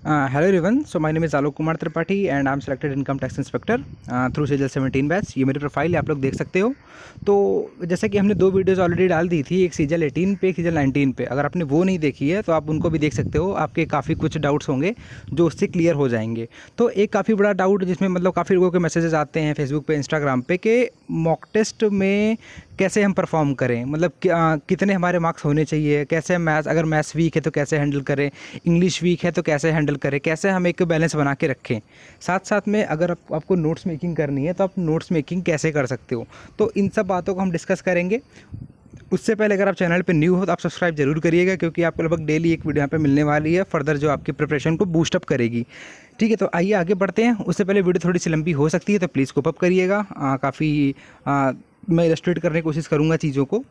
Hello everyone. So my name is Alok Kumar Tripathi and I'm selected income tax inspector through CJL 17 batch. ये मेरी profile आप लोग देख सकते हो। तो जैसे कि हमने दो वीडियोस ऑलरेडी डाल दी थी, एक CJL 18 पे, एक CJL 19 पे। अगर आपने वो नहीं देखी है तो आप उनको भी देख सकते हो। आपके काफ़ी कुछ डाउट्स होंगे जो उससे क्लियर हो जाएंगे। तो एक काफ़ी बड़ा डाउट जिसमें मतलब काफ़ी लोगों के मैसेजेस आते हैं फेसबुक पे, इंस्टाग्राम पे कि मॉक टेस्ट में कैसे हम परफॉर्म करें, मतलब कितने हमारे मार्क्स होने चाहिए, कैसे मैथ्स, अगर मैथ्स वीक है तो कैसे हैंडल करें, इंग्लिश वीक है तो कैसे हैंडल करें, कैसे हम एक बैलेंस बना के रखें। साथ साथ में अगर आपको नोट्स मेकिंग करनी है तो आप नोट्स मेकिंग कैसे कर सकते हो। तो इन सब बातों को हम डिस्कस करेंगे। उससे पहले अगर आप चैनल पे न्यू हो तो आप सब्सक्राइब जरूर करिएगा, क्योंकि आपको लगभग डेली एक वीडियो यहाँ पे मिलने वाली है फर्दर, जो आपकी प्रिपरेशन को बूस्टअप करेगी। ठीक है, तो आइए आगे बढ़ते हैं। उससे पहले वीडियो थोड़ी सी लंबी हो सकती है तो प्लीज़ कोप अप करिएगा। काफ़ी मैं इलस्ट्रेट करने की कोशिश करूँगा चीज़ों को।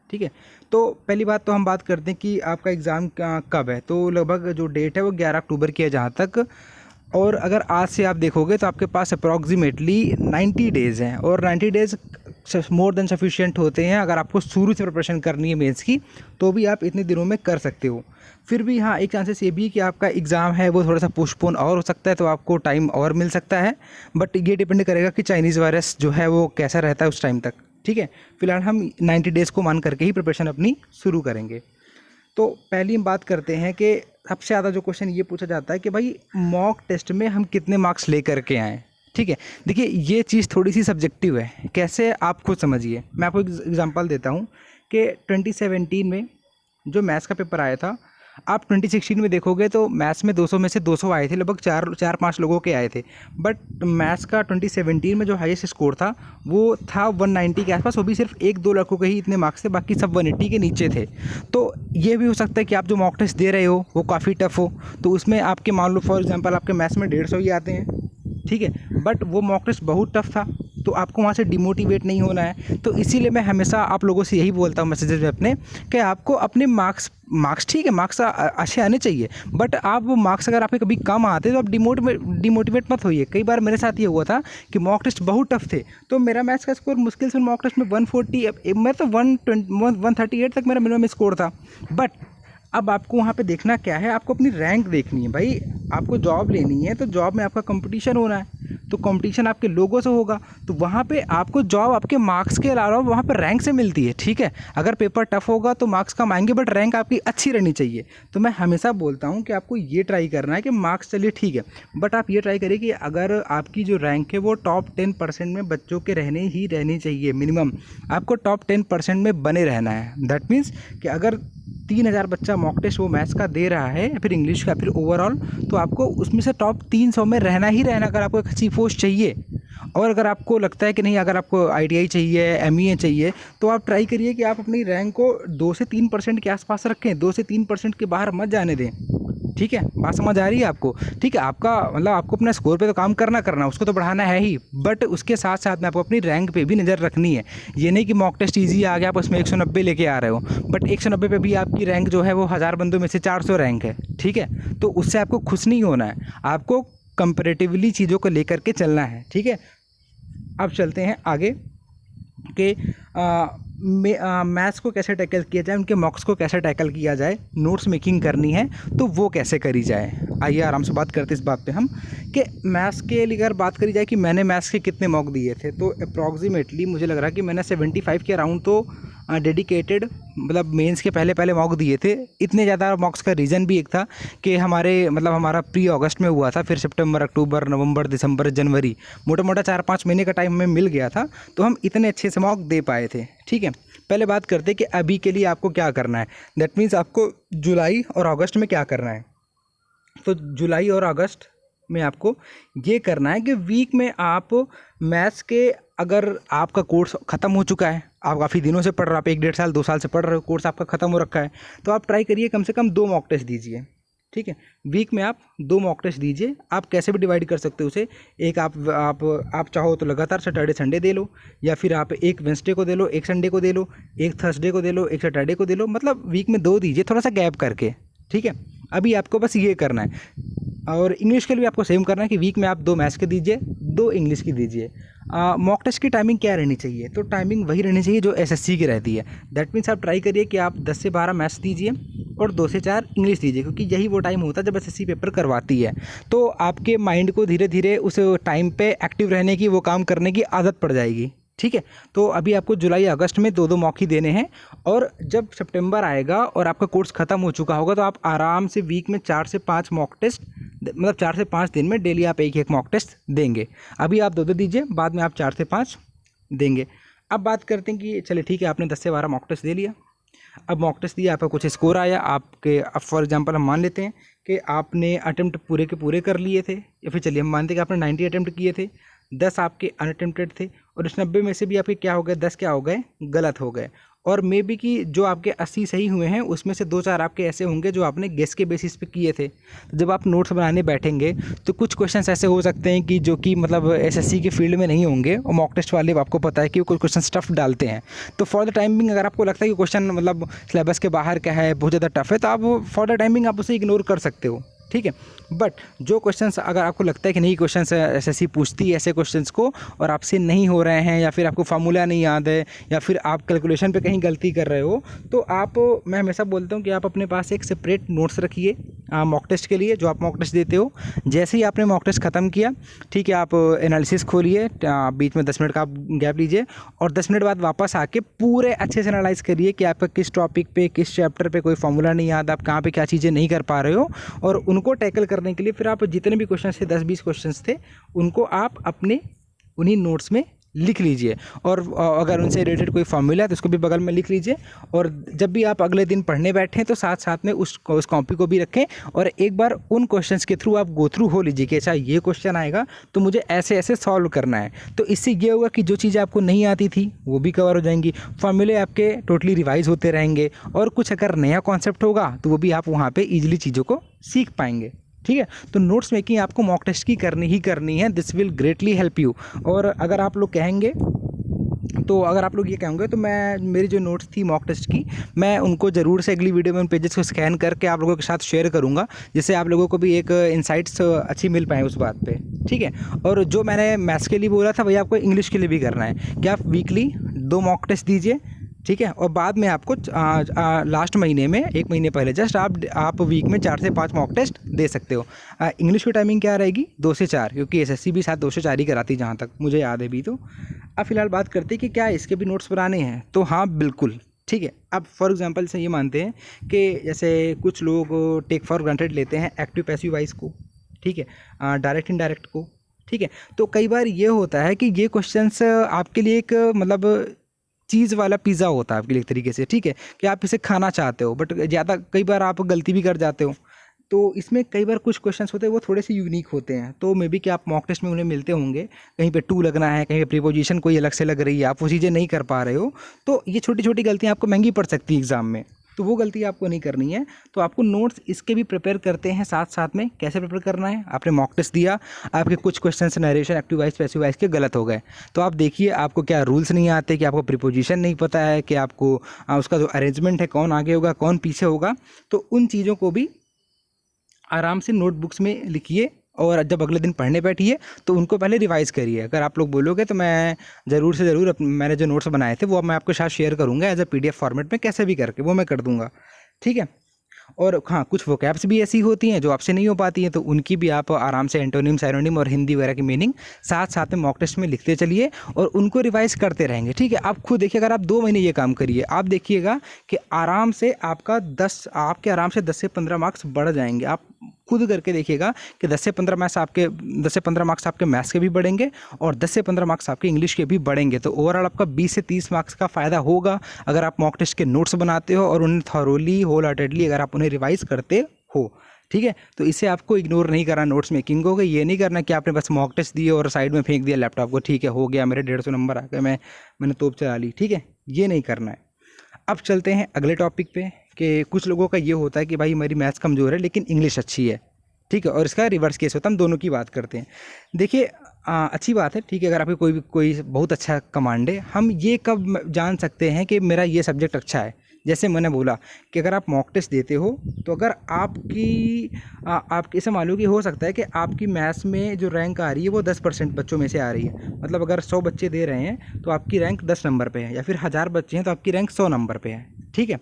ठीक है, तो पहली बात तो हम बात करते हैं कि आपका एग्ज़ाम कब है। तो लगभग जो डेट है वो 11 अक्टूबर की है जहाँ तक। और अगर आज से आप देखोगे तो आपके पास अप्रॉक्सीमेटली 90 डेज़ हैं, और 90 डेज़ मोर देन सफिशिएंट होते हैं। अगर आपको शुरू से प्रिपरेशन करनी है मेंस की तो भी आप इतने दिनों में कर सकते हो। फिर भी हाँ, एक चांसेस ये भी है कि आपका एग्ज़ाम है वो थोड़ा सा पोस्टपोन और हो सकता है, तो आपको टाइम और मिल सकता है। बट ये डिपेंड करेगा कि चाइनीज़ वायरस जो है वो कैसा रहता है उस टाइम तक। ठीक है, फिलहाल हम 90 डेज़ को मान करके ही प्रिपरेशन अपनी शुरू करेंगे। तो पहली हम बात करते हैं कि सबसे ज़्यादा जो क्वेश्चन ये पूछा जाता है कि भाई मॉक टेस्ट में हम कितने मार्क्स लेकर के आएँ। ठीक है, देखिए ये चीज़ थोड़ी सी सब्जेक्टिव है, कैसे आप खुद समझिए। मैं आपको एक एग्जांपल देता हूँ कि 2017 में जो मैथ्स का पेपर आया था, आप 2016 में देखोगे तो मैथ्स में 200 में से 200 आए थे, लगभग 4-5 लोगों के आए थे। बट मैथ्स का 2017 में जो हाईएस्ट स्कोर था वो था 190 के आसपास, वो भी सिर्फ 1-2 लड़कों के ही इतने मार्क्स थे, बाकी सब 180 के नीचे थे। तो ये भी हो सकता है कि आप जो मॉक टेस्ट दे रहे हो वो काफ़ी टफ हो, तो उसमें आपके मान लो फॉर एग्जांपल आपके मैथ्स में 150 ही आते हैं। ठीक है, बट वो मॉक टेस्ट बहुत टफ था, तो आपको वहाँ से डिमोटिवेट नहीं होना है। तो इसीलिए मैं हमेशा आप लोगों से यही बोलता हूँ मैसेजेस में अपने, कि आपको अपने मार्क्स ठीक है, मार्क्स अच्छे आने चाहिए, बट आप वो मार्क्स अगर आपके कभी कम आते तो आप डिमोटिवेट मत होइए। कई बार मेरे साथ ये हुआ था कि मॉक टेस्ट बहुत टफ थे, तो मेरा मैथ्स का स्कोर मुश्किल से मॉक टेस्ट में 140, मैं तो 138 तक मेरा मिनिमम स्कोर था। बट अब आपको वहाँ पे देखना क्या है, आपको अपनी रैंक देखनी है भाई। आपको जॉब लेनी है तो जॉब में आपका कंपटीशन होना है, तो कंपटीशन आपके लोगों से होगा, तो वहाँ पे आपको जॉब आपके मार्क्स के अलावा वहाँ पर रैंक से मिलती है। ठीक है, अगर पेपर टफ होगा तो मार्क्स कम आएंगे, बट रैंक आपकी अच्छी रहनी चाहिए। तो मैं हमेशा बोलता हूँ कि आपको ये ट्राई करना है कि मार्क्स चलिए ठीक है, बट आप ये ट्राई करिए कि अगर आपकी जो रैंक है वो टॉप 10% में बच्चों के रहनी चाहिए मिनिमम। आपको टॉप 10% में बने रहना है। दैट मीन्स कि अगर 3000 बच्चा मॉक टेस्ट वो मैथ्स का दे रहा है या फिर इंग्लिश का, फिर ओवरऑल, तो आपको उसमें से टॉप 300 में रहना ही रहना, अगर आपको एक अच्छी पोस्ट चाहिए। और अगर आपको लगता है कि नहीं, अगर आपको ITI चाहिए, MEA चाहिए, तो आप ट्राई करिए कि आप अपनी रैंक को 2 से 3% के आसपास रखें, 2 से 3% के बाहर मत जाने दें। ठीक है, बात समझ आ रही है आपको? ठीक है, आपका मतलब आपको अपना स्कोर पे तो काम करना उसको तो बढ़ाना है ही, बट उसके साथ साथ में आपको अपनी रैंक पे भी नज़र रखनी है। ये नहीं कि मॉक टेस्ट ईजी आ गया आप उसमें 190 लेके आ रहे हो, बट 190 पे भी आपकी रैंक जो है वो 1000 बंदों में से 400 रैंक है। ठीक है, तो उससे आपको खुश नहीं होना है, आपको कंपेरेटिवली चीज़ों को लेकर के चलना है। ठीक है, अब चलते हैं आगे कि मैथ्स को कैसे टैकल किया जाए, उनके मॉक्स को कैसे टैकल किया जाए, नोट्स मेकिंग करनी है तो वो कैसे करी जाए। आइए आराम से बात करते हैं इस बात पे हम, कि मैथ्स के लिए अगर बात करी जाए कि मैंने मैथ्स के कितने मॉक दिए थे, तो अप्रॉक्सीमेटली मुझे लग रहा है कि मैंने 75 के अराउंड तो डेडिकेटेड मतलब मेंस के पहले मॉक दिए थे। इतने ज़्यादा मॉक्स का रीज़न भी एक था कि हमारा प्री अगस्त में हुआ था, फिर सितंबर, अक्टूबर, नवंबर, दिसंबर, जनवरी, मोटा मोटा 4-5 महीने का टाइम हमें मिल गया था, तो हम इतने अच्छे से मॉक दे पाए थे। ठीक है, पहले बात करते हैं कि अभी के लिए आपको क्या करना है। दैट मीन्स आपको जुलाई और अगस्त में क्या करना है। तो जुलाई और अगस्त में आपको ये करना है कि वीक में आप मैथ्स के, अगर आपका कोर्स ख़त्म हो चुका है, आप काफ़ी दिनों से पढ़ रहे हो, आप 1-1.5 साल 2 साल से पढ़ रहे हो, कोर्स आपका ख़त्म हो रखा है, तो आप ट्राई करिए कम से कम 2 मॉक टेस्ट दीजिए। ठीक है, वीक में आप 2 मॉक टेस्ट दीजिए। आप कैसे भी डिवाइड कर सकते हो उसे, एक आप चाहो तो लगातार सैटरडे संडे दे लो, या फिर आप एक वेंसडे को दे लो, एक संडे को दे लो, एक थर्सडे को दे लो, एक सैटरडे को दे लो, मतलब वीक में 2 दीजिए, थोड़ा सा गैप करके। ठीक है, अभी आपको बस ये करना है। और इंग्लिश के लिए भी आपको सेम करना है कि वीक में आप 2 मैथ्स के दीजिए, 2 इंग्लिश की दीजिए। मॉक टेस्ट की टाइमिंग क्या रहनी चाहिए? तो टाइमिंग वही रहनी चाहिए जो एसएससी की रहती है। दैट मीन्स आप ट्राई करिए कि आप 10 से 12 मैथ्स दीजिए और 2 से 4 इंग्लिश दीजिए, क्योंकि यही वो टाइम होता है जब एसएससी पेपर करवाती है। तो आपके माइंड को धीरे धीरे उस टाइम पे एक्टिव रहने की, वो काम करने की आदत पड़ जाएगी। ठीक है, तो अभी आपको जुलाई अगस्त में 2-2 मॉक ही देने हैं, और जब सितंबर आएगा और आपका कोर्स ख़त्म हो चुका होगा तो आप आराम से वीक में 4 से 5 मॉक टेस्ट, मतलब 4 से 5 दिन में डेली आप एक मॉक टेस्ट देंगे। अभी आप 2-2 दीजिए, बाद में आप 4 से 5 देंगे। अब बात करते हैं कि चलिए ठीक है, आपने 10 से 12 मॉक टेस्ट दे लिया। अब मॉक टेस्ट दिया, आपका कुछ स्कोर आया आपके। अब फॉर एग्जांपल हम मान लेते हैं कि आपने अटेम्प्ट पूरे के पूरे कर लिए थे, या फिर चलिए हम मानते हैं कि आपने 90 अटेम्प्ट किए थे, 10 आपके अनअटेम्प्टेड थे, और इस 90 में से भी आपके क्या हो गए, 10 क्या हो गए, गलत हो गए। और मे बी कि जो आपके 80 सही हुए हैं उसमें से 2-4 आपके ऐसे होंगे जो आपने गेस के बेसिस पे किए थे। तो जब आप नोट्स बनाने बैठेंगे तो कुछ क्वेश्चंस ऐसे हो सकते हैं कि जो कि मतलब एसएससी के फील्ड में नहीं होंगे, और मॉक टेस्ट वाले आपको पता है कि वो कुछ क्वेश्चन टफ डालते हैं। तो फॉर द टाइमिंग अगर आपको लगता है कि क्वेश्चन मतलब सिलेबस के बाहर का है, बहुत ज़्यादा टफ है, तो आप फॉर द टाइमिंग आप उसे इग्नोर कर सकते हो। ठीक है, बट जो क्वेश्चंस अगर आपको लगता है कि नहीं क्वेश्चंस एसएससी पूछती है ऐसे क्वेश्चंस को और आपसे नहीं हो रहे हैं, या फिर आपको फार्मूला नहीं याद है, या फिर आप कैलकुलेशन पे कहीं गलती कर रहे हो, तो आप, मैं हमेशा बोलता हूँ कि आप अपने पास एक सेपरेट नोट्स रखिए मॉक टेस्ट के लिए, जो आप मॉक टेस्ट देते हो। जैसे ही आपने मॉक टेस्ट ख़त्म किया, ठीक है, आप एनालिसिस खोलिए, बीच में 10 मिनट का आप गैप लीजिए, और 10 मिनट बाद वापस आके पूरे अच्छे से एनालाइज करिए कि आपका किस टॉपिक पे, किस चैप्टर पे कोई फार्मूला नहीं याद, आप कहाँ पे क्या चीज़ें नहीं कर पा रहे हो, और उनको टैकल करने के लिए फिर आप जितने भी क्वेश्चन थे, 10-20 क्वेश्चन थे, उनको आप अपने उन्हीं नोट्स में लिख लीजिए। और अगर उनसे रिलेटेड कोई फॉर्मूला है तो उसको भी बगल में लिख लीजिए। और जब भी आप अगले दिन पढ़ने बैठें तो साथ साथ में उस कॉपी को भी रखें, और एक बार उन क्वेश्चंस के थ्रू आप गो थ्रू हो लीजिए कि अच्छा ये क्वेश्चन आएगा तो मुझे ऐसे ऐसे सॉल्व करना है। तो इससे ये होगा कि जो चीज़ें आपको नहीं आती थी वो भी कवर हो जाएंगी, फॉर्मूले आपके टोटली रिवाइज होते रहेंगे, और कुछ अगर नया कॉन्सेप्ट होगा तो वो भी आप वहाँ पर ईजिली चीज़ों को सीख पाएंगे। ठीक है, तो नोट्स मेकिंग आपको मॉक टेस्ट की करनी ही करनी है। This will greatly help you. और अगर आप लोग कहेंगे, तो अगर आप लोग ये कहेंगे तो मैं, मेरी जो नोट्स थी मॉक टेस्ट की, मैं उनको ज़रूर से अगली वीडियो में उन पेजेस को स्कैन करके आप लोगों के साथ शेयर करूंगा, जिससे आप लोगों को भी एक इंसाइट्स अच्छी मिल पाए उस बात पे। ठीक है, और जो मैंने मैथ्स के लिए बोला था वही आपको इंग्लिश के लिए भी करना है कि आप वीकली 2 मॉक टेस्ट दीजिए। ठीक है, और बाद में आपको लास्ट महीने में, 1 महीने पहले जस्ट आप वीक में 4 से 5 मॉक टेस्ट दे सकते हो। इंग्लिश की टाइमिंग क्या रहेगी, 2 से 4, क्योंकि एसएससी भी साथ 2 से 4 ही कराती जहाँ तक मुझे याद है भी। तो अब फिलहाल बात करते हैं कि क्या इसके भी नोट्स बनाने हैं, तो हाँ बिल्कुल। ठीक है, अब फॉर एग्जांपल से ये मानते हैं कि जैसे कुछ लोग टेक फॉर ग्रांटेड लेते हैं एक्टिव पैसिव वाइज को, ठीक है, डायरेक्ट इनडायरेक्ट को। ठीक है, तो कई बार ये होता है कि ये क्वेश्चंस आपके लिए एक मतलब चीज़ वाला पिज़्ज़ा होता है आपके लिए एक तरीके से। ठीक है, कि आप इसे खाना चाहते हो, बट ज़्यादा कई बार आप गलती भी कर जाते हो। तो इसमें कई बार कुछ क्वेश्चंस होते हैं वो थोड़े से यूनिक होते हैं, तो मे बी कि आप मॉक टेस्ट में उन्हें मिलते होंगे, कहीं पे टू लगना है, कहीं पे प्रीपोजिशन कोई अलग से लग रही है, आप वो चीज़ें नहीं कर पा रहे हो, तो ये छोटी छोटी गलतियाँ आपको महंगी पड़ सकती है एग्ज़ाम में। तो वो गलती आपको नहीं करनी है। तो आपको नोट्स इसके भी प्रिपेयर करते हैं साथ साथ में। कैसे प्रिपेयर करना है, आपने मॉक टेस्ट दिया, आपके कुछ questions narration active voice passive wise के गलत हो गए, तो आप देखिए आपको क्या रूल्स नहीं आते, कि आपको प्रीपोजिशन नहीं पता है, कि आपको उसका जो अरेंजमेंट है, कौन आगे होगा कौन पीछे होगा, तो उन चीज़ों को भी आराम से नोटबुक्स में लिखिए, और जब अगले दिन पढ़ने बैठिए तो उनको पहले रिवाइज़ करिए। अगर आप लोग बोलोगे तो मैं ज़रूर से ज़रूर मैंने जो नोट्स बनाए थे वो अब मैं आपके साथ शेयर करूँगा एज अ PDF फॉर्मेट में, कैसे भी करके वो मैं कर दूँगा। ठीक है, और हाँ, कुछ वोकैब्स भी ऐसी होती हैं जो आपसे नहीं हो पाती हैं, तो उनकी भी आप आराम से एंटोनिम, साइनोनिम और हिंदी वगैरह की मीनिंग साथ साथ में मॉक टेस्ट में लिखते चलिए और उनको रिवाइज करते रहेंगे। ठीक है, आप खुद देखिए, अगर आप 2 महीने ये काम करिए, आप देखिएगा कि आराम से आपके आराम से 10 से 15 मार्क्स बढ़ जाएंगे। आप खुद करके देखिएगा कि 10 से 15 मार्क्स आपके मैथ्स के भी बढ़ेंगे और 10 से 15 मार्क्स आपके इंग्लिश के भी बढ़ेंगे। तो ओवरऑल आपका 20 से 30 मार्क्स का फ़ायदा होगा अगर आप मॉक टेस्ट के नोट्स बनाते हो और उन्हें थॉरोली, होल हार्टेडली अगर आप उन्हें रिवाइज करते हो। ठीक है, तो इसे आपको इग्नोर नहीं करना नोट्स मेकिंग को। ये नहीं करना कि आपने बस मॉक टेस्ट दिए और साइड में फेंक दिया लैपटॉप को, ठीक है हो गया मेरे 150 नंबर आ गए, मैंने तोप चला ली। ठीक है, ये नहीं करना है। अब चलते हैं अगले टॉपिक पे कि कुछ लोगों का ये होता है कि भाई मेरी मैथ्स कमज़ोर है लेकिन इंग्लिश अच्छी है। ठीक है, और इसका रिवर्स केस होता है। हम दोनों की बात करते हैं। देखिए अच्छी बात है, ठीक है, अगर आपको कोई बहुत अच्छा कमांड है, हम ये कब जान सकते हैं कि मेरा ये सब्जेक्ट अच्छा है, जैसे मैंने बोला कि अगर आप मॉक टेस्ट देते हो तो अगर आपकी ऐसा मान लो कि हो सकता है कि आपकी मैथ्स में जो रैंक आ रही है वो 10% बच्चों में से आ रही है। मतलब अगर 100 बच्चे दे रहे हैं तो आपकी रैंक 10 नंबर पे है, या फिर 1000 बच्चे हैं तो आपकी रैंक 100 नंबर पे है, ठीक है।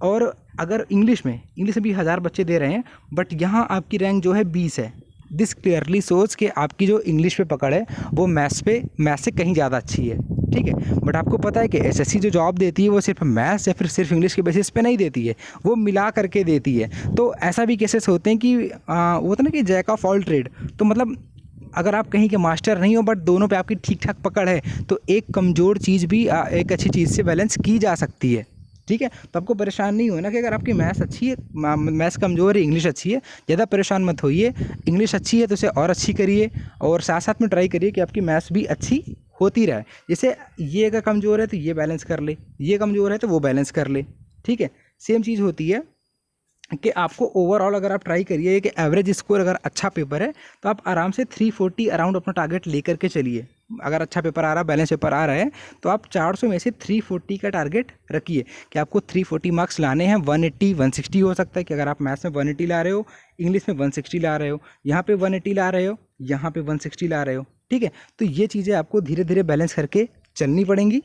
और अगर इंग्लिश में भी 1000 बच्चे दे रहे हैं बट यहाँ आपकी रैंक जो है 20 है। दिस क्लियरली सोच के आपकी जो इंग्लिश पे पकड़ है वो मैथ्स से कहीं ज़्यादा अच्छी है, ठीक है। बट आपको पता है कि एसएससी जो जॉब देती है वो सिर्फ मैथ्स या फिर सिर्फ इंग्लिश के बेसिस पे नहीं देती है, वो मिला करके देती है। तो ऐसा भी केसेस होते हैं कि वो होता है ना कि जैक ऑफ ऑल ट्रेड। तो मतलब अगर आप कहीं के मास्टर नहीं हो बट दोनों पे आपकी ठीक ठाक पकड़ है तो एक कमज़ोर चीज़ भी एक अच्छी चीज़ से बैलेंस की जा सकती है, ठीक है। तो आपको परेशान नहीं होना कि अगर आपकी मैथ्स अच्छी है, मैथ्स कमज़ोर है, इंग्लिश अच्छी है, ज़्यादा परेशान मत होइए। इंग्लिश अच्छी है तो उसे और अच्छी करिए और साथ साथ में ट्राई करिए कि आपकी मैथ्स भी अच्छी होती रहे। जैसे ये अगर कमज़ोर है तो ये बैलेंस कर ले, ये कमज़ोर है तो वो बैलेंस कर ले, ठीक है। सेम चीज़ होती है कि आपको ओवरऑल अगर आप ट्राई करिए कि एवरेज स्कोर अगर अच्छा पेपर है तो आप आराम से 340 अराउंड अपना टारगेट लेकर के चलिए। अगर अच्छा पेपर आ रहा है, बैलेंस पेपर आ रहा है तो आप 400 में से 340 का टारगेट रखिए कि आपको 340 मार्क्स लाने हैं। 180 160 हो सकता है कि अगर आप मैथ्स में 180 ला रहे हो, इंग्लिश में 160 ला रहे हो, यहाँ पे 180 ला रहे हो, यहाँ पे 160 ला रहे हो, ठीक है। तो ये चीज़ें आपको धीरे धीरे बैलेंस करके चलनी पड़ेंगी।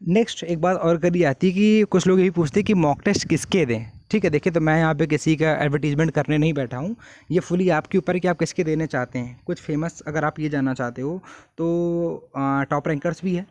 नेक्स्ट एक बात और करी जाती है कि कुछ लोग यही पूछते हैं कि मॉक टेस्ट किसके दें, ठीक है। देखिए, तो मैं यहाँ पे किसी का एडवर्टीजमेंट करने नहीं बैठा हूँ, ये फुली आपके ऊपर है कि आप किसके देने चाहते हैं। कुछ फेमस अगर आप ये जानना चाहते हो तो टॉप रैंकर्स भी है,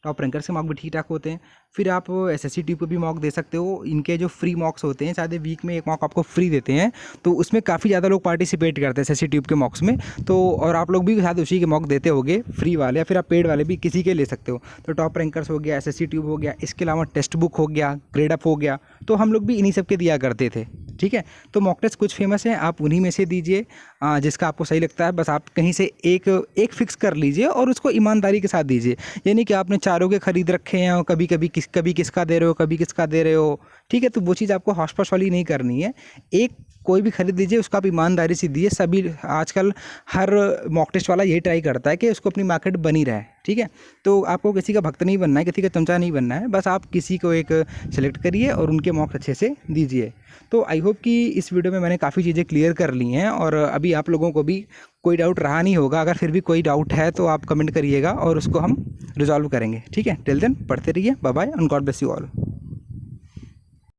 टॉप रैंकर से मॉक भी ठीक ठाक होते हैं। फिर आप एसएससी ट्यूब पे भी मॉक दे सकते हो। इनके जो फ्री मॉक्स होते हैं, शायद वीक में एक मॉक आपको फ्री देते हैं, तो उसमें काफ़ी ज़्यादा लोग पार्टिसिपेट करते हैं एसएससी ट्यूब के मॉक्स में। तो और आप लोग भी शायद उसी के मॉक देते होगे, फ्री वाले, या फिर आप पेड वाले भी किसी के ले सकते हो। तो टॉप रैंकर्स हो गया, एसएससी ट्यूब हो गया, इसके अलावा टेक्स्ट बुक हो गया, ग्रेड अप हो गया, तो हम लोग भी इन्हीं सब के दिया करते थे, ठीक है। तो मॉक टेस्ट कुछ फेमस हैं, आप उन्हीं में से दीजिए जिसका आपको सही लगता है। बस आप कहीं से एक फिक्स कर लीजिए और उसको ईमानदारी के साथ दीजिए। यानी कि आपने चारों के खरीद रखे हैं और कभी किसका दे रहे हो, कभी किसका दे रहे हो, ठीक है। तो वो चीज़ आपको हौश पौश वाली नहीं करनी है। एक कोई भी खरीद लीजिए, उसका आप ईमानदारी से दिए। सभी आजकल हर मॉक टेस्ट वाला यही ट्राई करता है कि उसको अपनी मार्केट बनी रहे, ठीक है। तो आपको किसी का भक्त नहीं बनना है, किसी का चमचा नहीं बनना है, बस आप किसी को एक सेलेक्ट करिए और उनके मॉक अच्छे से दीजिए। तो आई होप कि इस वीडियो में मैंने काफ़ी चीज़ें क्लियर कर ली हैं और अभी आप लोगों को भी कोई डाउट रहा नहीं होगा। अगर फिर भी कोई डाउट है तो आप कमेंट करिएगा और उसको हम रिजॉल्व करेंगे, ठीक है। टिल देन पढ़ते रहिए, bye bye and God bless you all.